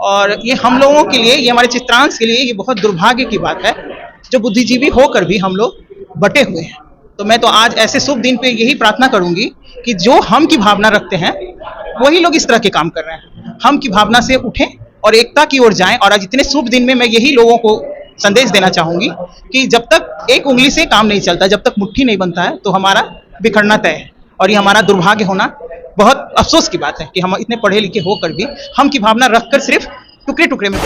और ये हम लोगों के लिए, ये हमारे चित्रांश के लिए ये बहुत दुर्भाग्य की बात है जो बुद्धिजीवी होकर भी हम लोग बटे हुए हैं। तो मैं तो आज ऐसे शुभ दिन पे यही प्रार्थना करूंगी कि जो हम की भावना रखते हैं वही लोग इस तरह के काम कर रहे हैं, हम की भावना से उठें और एकता की ओर जाएं। और आज इतने शुभ दिन में मैं यही लोगों को संदेश देना चाहूंगी कि जब तक एक उंगली से काम नहीं चलता, जब तक मुट्ठी नहीं बनता है, तो हमारा बिखरना तय है। और ये हमारा दुर्भाग्य होना, बहुत अफसोस की बात है कि हम इतने पढ़े लिखे होकर भी हम की भावना रखकर सिर्फ टुकड़े टुकड़े में।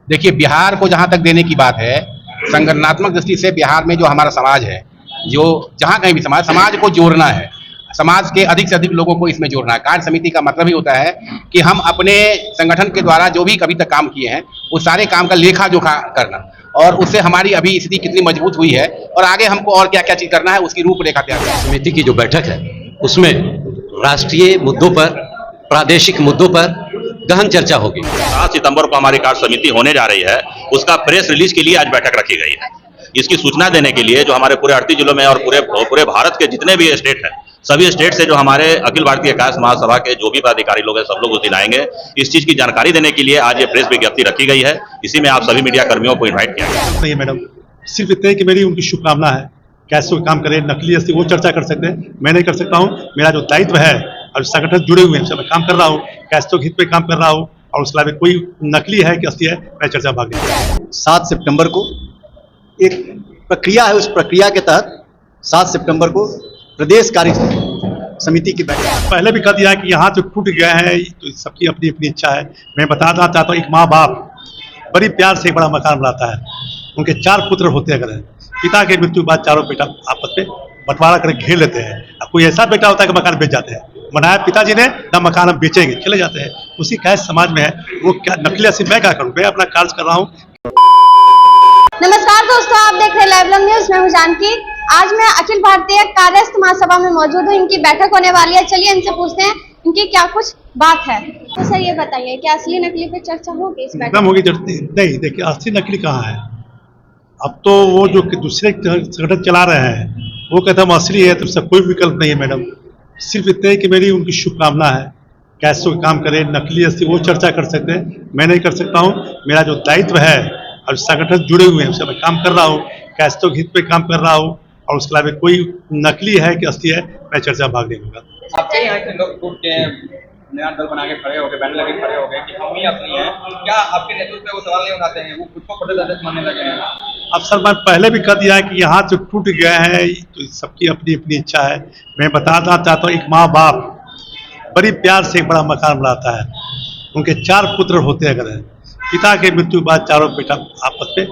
देखिए, बिहार को जहां तक देने की बात है, संगठनात्मक दृष्टि से बिहार में जो हमारा समाज है, जो जहां कहीं भी समाज को जोड़ना है, समाज के अधिक से अधिक लोगों को इसमें जोड़ना है। कार्य समिति का मतलब ही होता है कि हम अपने संगठन के द्वारा जो भी कभी तक काम किए हैं उस सारे काम का लेखा जोखा करना, और उससे हमारी अभी स्थिति कितनी मजबूत हुई है और आगे हमको और क्या क्या चीज करना है उसकी रूपरेखा तैयार करना। समिति की जो बैठक है उसमें राष्ट्रीय मुद्दों पर, प्रादेशिक मुद्दों पर गहन चर्चा होगी। 7 सितंबर को हमारी कार्य समिति होने जा रही है, उसका प्रेस रिलीज के लिए आज बैठक रखी गई है। इसकी सूचना देने के लिए जो हमारे पूरे 38 जिलों में और पूरे भारत के जितने भी स्टेट हैं, सभी स्टेट से जो हमारे अखिल भारतीय कायस्थ महासभा के जो भी पदाधिकारी लोग हैं, सब लोग उस दिन आएंगे। इस चीज की जानकारी देने के लिए आज ये प्रेस विज्ञप्ति रखी गई है। इसी में आप सभी मीडिया कर्मियों को इन्वाइट किया गया। नहीं मैडम, सिर्फ इतना ही कि मेरी उनकी शुभकामना है, कैसे काम करें, नकली असली वो चर्चा कर सकते हैं, मैं नहीं कर सकता हूँ। मेरा जो दायित्व है और संगठन जुड़े हुए हैं, मैं काम कर रहा हूँ, कैसों के हित पे काम कर रहा हूँ, और उसके अलावा कोई नकली है कि असली है, मैं चर्चा भाग लेता हूँ। 7 सितंबर को एक प्रक्रिया है, उस प्रक्रिया के तहत 7 सितंबर को प्रदेश कार्य समिति की बैठक। पहले भी कह दिया कि यहाँ जो टूट गए हैं तो सबकी अपनी अपनी इच्छा है। मैं बताना चाहता हूँ, एक माँ बाप बड़ी प्यार से एक बड़ा मकान बनाता है, उनके 4 पुत्र होते अगर हैं, पिता के मृत्यु के बाद चारों बेटा आपस में बंटवारा करके घेर लेते हैं। अब कोई ऐसा बेटा होता है कि मकान बेच जाते हैं, बनाया पिताजी ने, ना मकान हम बेचेंगे, चले जाते हैं। उसी कैसे समाज में है वो, क्या नकली असली मैं क्या करूँ, मैं अपना कार्य कर रहा हूँ। नमस्कार दोस्तों, आप देख रहे हैं लाइव लॉन्ग न्यूज। मैं हूं जानकी। आज मैं अखिल भारतीय कायस्थ महासभा में मौजूद हूं। इनकी बैठक होने वाली है, चलिए इनसे पूछते हैं इनकी क्या कुछ बात है। तो सर ये बताइए, क्या असली नकली पे चर्चा होगी इस बैठक में? होगी नहीं, देखिए असली नकली कहाँ है। अब तो वो जो दूसरे संगठन चला रहे हैं वो कहते हम असली है, तो उसका कोई विकल्प नहीं है मैडम। सिर्फ इतना ही कि मेरी उनकी शुभकामना है, कैसे काम करें, नकली असली वो चर्चा कर सकते हैं, मैं नहीं कर सकता हूँ। मेरा जो दायित्व है और संगठन जुड़े हुए हैं, उससे मैं काम कर रहा हूँ, कैसों के हित पे काम कर रहा हूँ, और उसके अलावा कोई नकली है कि असली है, मैं चर्चा भाग नहीं लूंगा। आपके यहाँ के लोग टूट के नया दल बना के खड़े हो गए, बैनर लगे खड़े हो गए कि हम ही असली हैं, क्या आपके नेतृत्व पे वो सवाल नहीं उठाते हैं? वो खुद को प्रदेश अध्यक्ष मानने लगे हैं। अब सर मैं पहले भी कह दिया है कि यहाँ जो टूट गए हैं तो सबकी अपनी अपनी इच्छा है। मैं बताना चाहता हूँ, एक माँ बाप बड़ी प्यार से एक बड़ा मकान बनाता है, उनके 4 पुत्र होते अगर हैं, पिता के मृत्यु के बाद चारों बेटा आपस में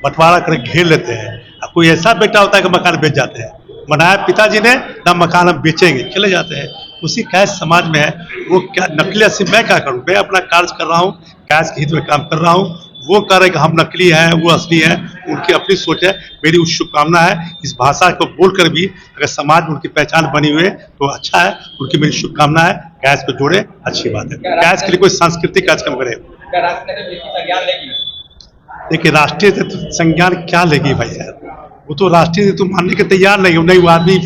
बंटवारा करके घेर लेते हैं। अब कोई ऐसा बेटा होता है कि मकान बेच जाते हैं, बनाया पिताजी ने, ना मकान हम बेचेंगे, चले जाते हैं। उसी कैश समाज में है वो, क्या नकली असली मैं क्या करूँ, मैं अपना कार्य कर रहा हूँ, कैश के हित में काम कर रहा हूँ। वो कह रहे कि हम नकली हैं, वो असली हैं, उनकी अपनी सोच है। मेरी उस शुभकामना है, इस भाषा को बोलकर भी अगर समाज में उनकी पहचान बनी हुई है तो अच्छा है। उनकी मेरी शुभकामना है, कैश को जोड़े, अच्छी बात है। कैश के लिए कोई सांस्कृतिक कार्यक्रम करे। देखिए, राष्ट्रीय संज्ञान क्या लेगी भाई साहब, वो तो राष्ट्रीय नेतृत्व मानने के तैयार नहीं है, नहीं वो आदमी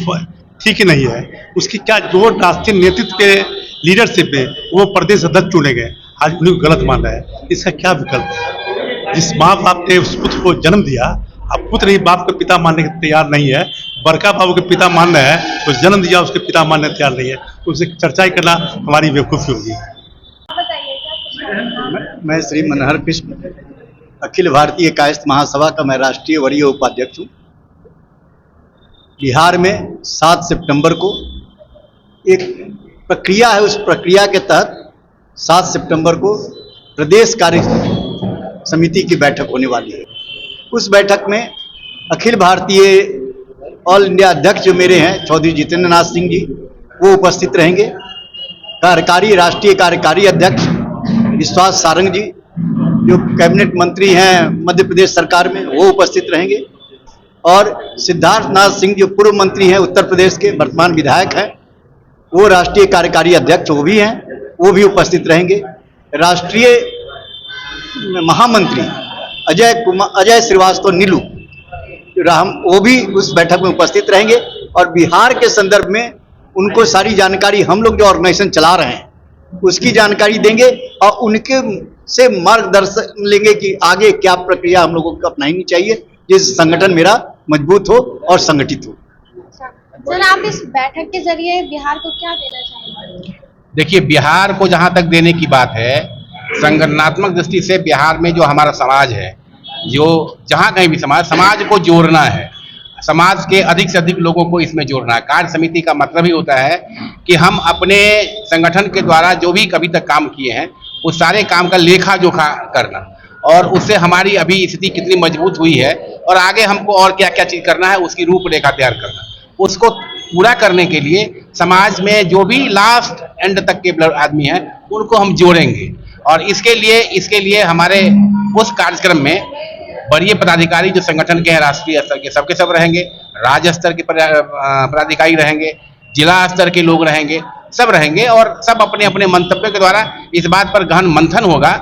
ठीक ही नहीं है। उसकी क्या, जो राष्ट्रीय नेतृत्व के लीडरशिप में वो प्रदेश अध्यक्ष चुने गए, आज उन्हें गलत मान रहा है, इसका क्या विकल्प है? जिस माँ बाप ने उस पुत्र को जन्म दिया, अब पुत्र ही बाप को पिता मानने के तैयार नहीं है, बड़का बाबू के पिता मान रहे हैं, तो जन्म दिया उसके पिता मानने तैयार नहीं है, उससे चर्चा ही करना हमारी बेवकूफ़ी होगी। मैं श्री मनहर कृष्ण, अखिल भारतीय कायस्थ महासभा का मैं राष्ट्रीय वरीय उपाध्यक्ष हूँ। बिहार में 7 सितंबर को एक प्रक्रिया है, उस प्रक्रिया के तहत 7 सितंबर को प्रदेश कार्य समिति की बैठक होने वाली है। उस बैठक में अखिल भारतीय ऑल इंडिया अध्यक्ष जो मेरे हैं चौधरी जितेंद्र नाथ सिंह जी, वो उपस्थित रहेंगे। राष्ट्रीय कार्यकारी अध्यक्ष विश्वास सारंग जी, जो कैबिनेट मंत्री हैं मध्य प्रदेश सरकार में, वो उपस्थित रहेंगे। और सिद्धार्थ नाथ सिंह जो पूर्व मंत्री हैं उत्तर प्रदेश के, वर्तमान विधायक हैं, वो राष्ट्रीय कार्यकारी अध्यक्ष वो भी हैं, वो भी उपस्थित रहेंगे। राष्ट्रीय महामंत्री अजय श्रीवास्तव नीलू वो भी उस बैठक में उपस्थित रहेंगे। और बिहार के संदर्भ में उनको सारी जानकारी, हम लोग जो ऑर्गेनाइजेशन चला रहे हैं उसकी जानकारी देंगे, और उनके से मार्गदर्शन लेंगे कि आगे क्या प्रक्रिया हम लोगों को अपनानी चाहिए जिससे संगठन मेरा मजबूत हो और संगठित हो। सर, आप इस बैठक के जरिए बिहार को क्या देना चाहेंगे? देखिए, बिहार को जहां तक देने की बात है, संगठनात्मक दृष्टि से बिहार में जो हमारा समाज है, जो जहां कहीं भी समाज को जोड़ना है, समाज के अधिक से अधिक लोगों को इसमें जोड़ना है। कार्य समिति का मतलब ही होता है कि हम अपने संगठन के द्वारा जो भी कभी तक काम किए हैं उस सारे काम का लेखा जोखा करना, और उससे हमारी अभी स्थिति कितनी मजबूत हुई है और आगे हमको और क्या क्या चीज़ करना है उसकी रूपरेखा तैयार करना। उसको पूरा करने के लिए समाज में जो भी लास्ट एंड तक के आदमी हैं उनको हम जोड़ेंगे, और इसके लिए हमारे उस कार्यक्रम में वरीय पदाधिकारी जो संगठन के हैं, राष्ट्रीय स्तर के सबके सब रहेंगे, राज्य स्तर के पदाधिकारी रहेंगे, जिला स्तर के लोग रहेंगे, सब रहेंगे, और सब अपने अपने मंतव्यों के द्वारा इस बात पर गहन मंथन होगा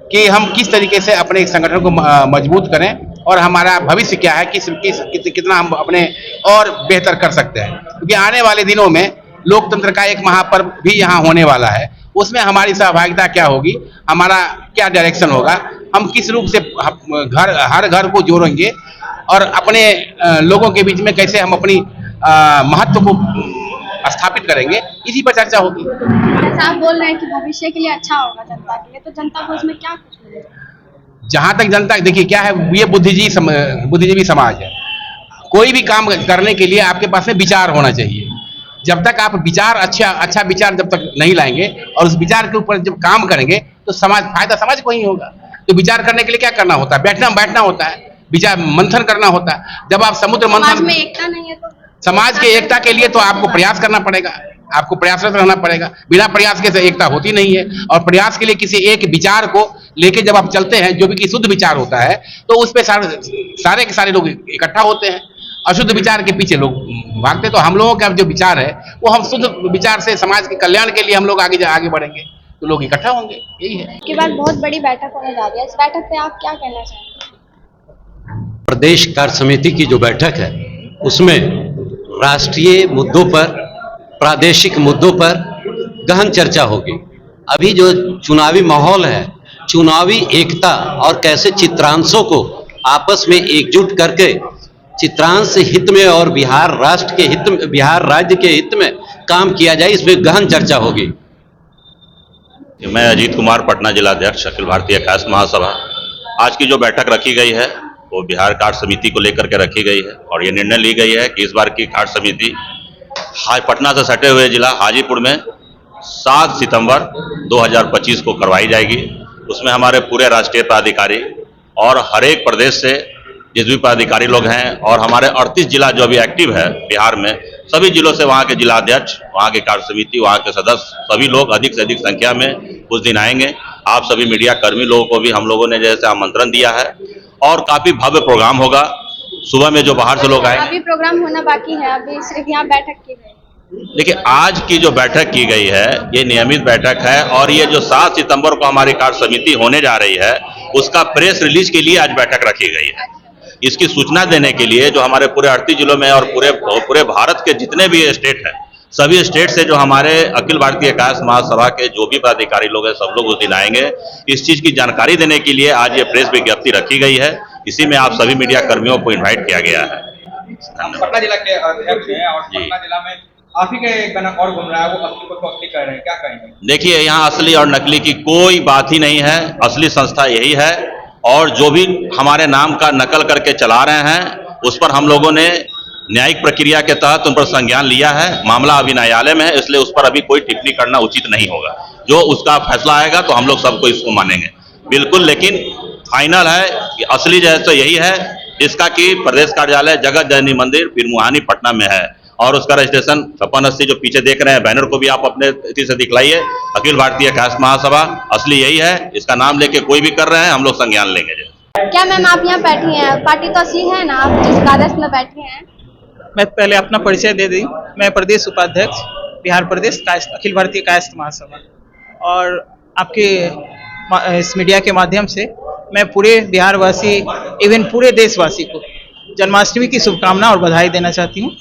कि हम किस तरीके से अपने संगठन को मजबूत करें और हमारा भविष्य क्या है, कितना हम अपने और बेहतर कर सकते हैं। क्योंकि आने वाले दिनों में लोकतंत्र का एक महापर्व भी यहाँ होने वाला है, उसमें हमारी सहभागिता क्या होगी, हमारा क्या डायरेक्शन होगा, हम किस रूप से हर घर को जोड़ेंगे और अपने लोगों के बीच में कैसे हम अपनी महत्व को स्थापित करेंगे, इसी पर चर्चा होगी। जैसा आप बोल रहे हैं कि भविष्य के लिए अच्छा होगा जनता के लिए, तो जनता को उसमें क्या कुछ मिलेगा? जहां तक जनता, देखिए क्या है, ये बुद्धिजीवी समाज है। कोई भी काम करने के लिए आपके पास में विचार होना चाहिए। जब तक आप विचार अच्छा विचार जब तक नहीं लाएंगे और उस विचार के ऊपर जब काम करेंगे तो फायदा समाज को ही होगा। तो विचार करने के लिए क्या करना होता है? बैठना होता है, विचार मंथन करना होता है। जब आप समुद्र मंथन, समाज में एकता नहीं है तो समाज के एकता के लिए तो आपको प्रयास करना पड़ेगा, आपको प्रयासरत रहना पड़ेगा। बिना प्रयास के एकता होती नहीं है, और प्रयास के लिए किसी एक विचार को लेके जब आप चलते हैं, जो भी कि शुद्ध विचार होता है, तो उस पे सारे के सारे लोग इकट्ठा होते हैं। अशुद्ध विचार के पीछे लोग भागते। तो हम लोगों का जो विचार है वो हम शुद्ध विचार से समाज के कल्याण के लिए हम लोग आगे बढ़ेंगे तो लोग इकट्ठा होंगे, यही है। इसके बाद बहुत बड़ी बैठक होने जा रही है, इस बैठक पे आप क्या कहना चाहेंगे? प्रदेश कार्य समिति की जो बैठक है उसमें राष्ट्रीय मुद्दों पर, प्रादेशिक मुद्दों पर गहन चर्चा होगी। अभी जो चुनावी माहौल है, चुनावी एकता और कैसे चित्रांशों को आपस में एकजुट करके चित्रांश हित में और बिहार राष्ट्र के हित में, बिहार राज्य के हित में काम किया जाए, इस पर गहन चर्चा होगी। मैं अजीत कुमार, पटना जिलाध्यक्ष, अखिल भारतीय कायस्थ महासभा। आज की जो बैठक रखी गई है वो बिहार कार्य समिति को लेकर के रखी गई है, और ये निर्णय ली गई है कि इस बार की कार्य समिति पटना से सटे हुए जिला हाजीपुर में 7 सितंबर 2025 को करवाई जाएगी। उसमें हमारे पूरे राष्ट्रीय पदाधिकारी और हर एक प्रदेश से जिस भी पदाधिकारी लोग हैं, और हमारे 38 जिला जो अभी एक्टिव है बिहार में, सभी जिलों से वहाँ के जिलाध्यक्ष, वहाँ के कार्य समिति, वहाँ के सदस्य, सभी लोग अधिक से अधिक संख्या में उस दिन आएंगे। आप सभी मीडिया कर्मी लोगों को भी हम लोगों ने जैसे आमंत्रण दिया है, और काफी भव्य प्रोग्राम होगा। सुबह में जो बाहर से लोग आएंगे, अभी प्रोग्राम होना बाकी है, अभी सिर्फ यहाँ बैठक की गई। देखिए, आज की जो बैठक की गई है ये नियमित बैठक है, और ये जो 7 सितंबर को हमारी कार्य समिति होने जा रही है उसका प्रेस रिलीज के लिए आज बैठक रखी गई है। इसकी सूचना देने के लिए जो हमारे पूरे 38 जिलों में और पूरे भारत के जितने भी स्टेट हैं, सभी स्टेट से जो हमारे अखिल भारतीय कायस्थ महासभा के जो भी पदाधिकारी लोग हैं, सब लोग उस दिन आएंगे। इस चीज की जानकारी देने के लिए आज ये प्रेस विज्ञप्ति रखी गई है। इसी में आप सभी मीडिया कर्मियों को इन्वाइट किया गया है। पटना जिला के अध्यक्ष हैं और पटना जिला में आप ही का एक गाना और घूम रहा है, वो असली को असली कह रहे हैं, क्या कहेंगे? देखिए, यहाँ असली और नकली की कोई बात ही नहीं है। असली संस्था यही है, और जो भी हमारे नाम का नकल करके चला रहे हैं उस पर हम लोगों ने न्यायिक प्रक्रिया के तहत उन पर संज्ञान लिया है। मामला अभी न्यायालय में है, इसलिए उस पर अभी कोई टिप्पणी करना उचित नहीं होगा। जो उसका फैसला आएगा तो हम लोग सबको इसको मानेंगे बिल्कुल। लेकिन फाइनल है कि असली जो है तो यही है, जिसका कि प्रदेश कार्यालय जगत जननी मंदिर बिरमुहानी पटना में है, और उसका रजिस्ट्रेशन 5680 जो पीछे देख रहे हैं बैनर को भी आप अपने इसी से दिखलाइए, अखिल भारतीय कायस्थ महासभा। असली यही है, इसका नाम लेके कोई भी कर रहे हैं हम लोग संज्ञान लेंगे। क्या मैम आप यहाँ बैठी हैं, पार्टी तो असली है ना, आप जिस कागज में बैठी हैं? मैं पहले अपना परिचय दे दी। मैं प्रदेश उपाध्यक्ष, बिहार प्रदेश कायस्थ, अखिल भारतीय कायस्थ महासभा। और आपके इस मीडिया के माध्यम से मैं पूरे बिहारवासी, इवन पूरे देशवासी को जन्माष्टमी की शुभकामना और बधाई देना चाहती हूँ।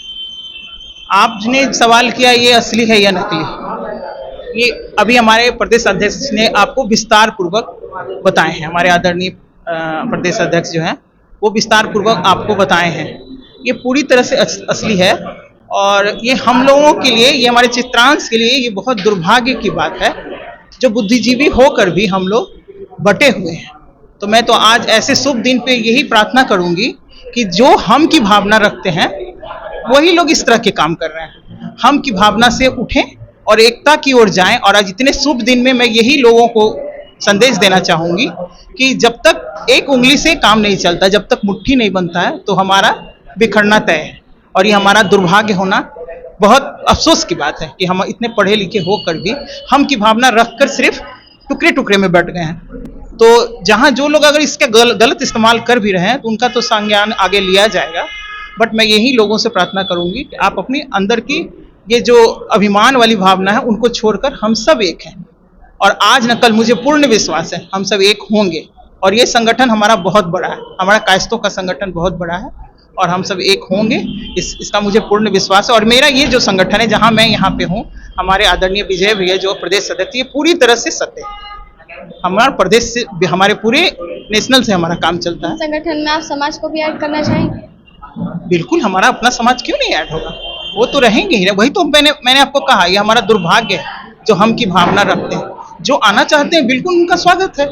आपने सवाल किया ये असली है या नकली, ये अभी हमारे प्रदेश अध्यक्ष ने आपको विस्तार पूर्वक बताए हैं, हमारे आदरणीय प्रदेश अध्यक्ष जो हैं वो विस्तार पूर्वक आपको बताए हैं। ये पूरी तरह से असली है और ये हम लोगों के लिए, ये हमारे चित्रांश के लिए ये बहुत दुर्भाग्य की बात है जो बुद्धिजीवी होकर भी हम लोग बटे हुए हैं। तो मैं तो आज ऐसे शुभ दिन पे यही प्रार्थना करूंगी कि जो हम की भावना रखते हैं वही लोग इस तरह के काम कर रहे हैं। हम की भावना से उठें और एकता की ओर जाएं। और आज इतने शुभ दिन में मैं यही लोगों को संदेश देना चाहूंगी कि जब तक एक उंगली से काम नहीं चलता, जब तक मुट्ठी नहीं बनता है, तो हमारा बिखरना तय है। और ये हमारा दुर्भाग्य होना, बहुत अफसोस की बात है कि हम इतने पढ़े लिखे होकर भी हम की भावना रखकर सिर्फ टुकड़े टुकड़े में बैठ गए हैं। तो जहां जो लोग अगर इसका गलत इस्तेमाल कर भी रहे हैं तो उनका तो संज्ञान आगे लिया जाएगा। बट मैं यही लोगों से प्रार्थना करूंगी कि आप अपनी अंदर की ये जो अभिमान वाली भावना है उनको छोड़कर हम सब एक हैं। और आज न कल मुझे पूर्ण विश्वास है हम सब एक होंगे। और ये संगठन हमारा बहुत बड़ा है, हमारा कायस्थों का संगठन बहुत बड़ा है और हम सब एक होंगे, इसका मुझे पूर्ण विश्वास है। और मेरा ये जो संगठन है जहां मैं यहाँ पे हूँ, हमारे आदरणीय विजय भैया जो प्रदेश अध्यक्ष, ये पूरी तरह से सत्य है। हमारा प्रदेश से, हमारे पूरे नेशनल से हमारा काम चलता है। संगठन में आप समाज को भी ऐड करना चाहेंगे? बिल्कुल, हमारा अपना समाज क्यों नहीं ऐड होगा, वो तो रहेंगे ही। वही तो मैंने आपको कहा, ये हमारा दुर्भाग्य है जो हम की भावना रखते हैं। जो आना चाहते हैं बिल्कुल उनका स्वागत है,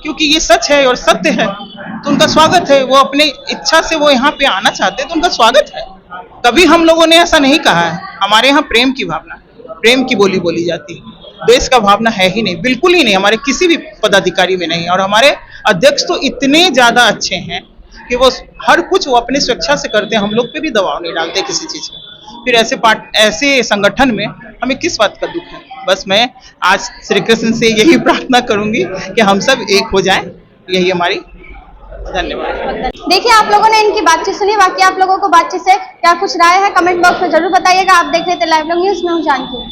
क्योंकि ये सच है और सत्य है, तो उनका स्वागत है। वो अपने इच्छा से वो यहाँ पे आना चाहते हैं तो उनका स्वागत है। कभी हम लोगों ने ऐसा नहीं कहा है। हमारे यहाँ प्रेम की भावना, प्रेम की बोली बोली जाती है, देश का भावना है ही नहीं, बिल्कुल ही नहीं, हमारे किसी भी पदाधिकारी में नहीं। और हमारे अध्यक्ष तो इतने ज्यादा अच्छे हैं कि वो हर कुछ वो अपने स्वेच्छा से करते हैं, हम लोग पे भी दबाव नहीं डालते किसी चीज का। फिर ऐसे संगठन में हमें किस बात का दुख है। बस मैं आज श्री कृष्ण से यही प्रार्थना करूंगी कि हम सब एक हो जाएं, यही हमारी। धन्यवाद। देखिए, आप लोगों ने इनकी बातचीत सुनी। बाकी आप लोगों को बातचीत से क्या कुछ राय है कमेंट बॉक्स में जरूर बताइएगा। आप देख रहे थे लाइव न्यूज में हूं जानकी।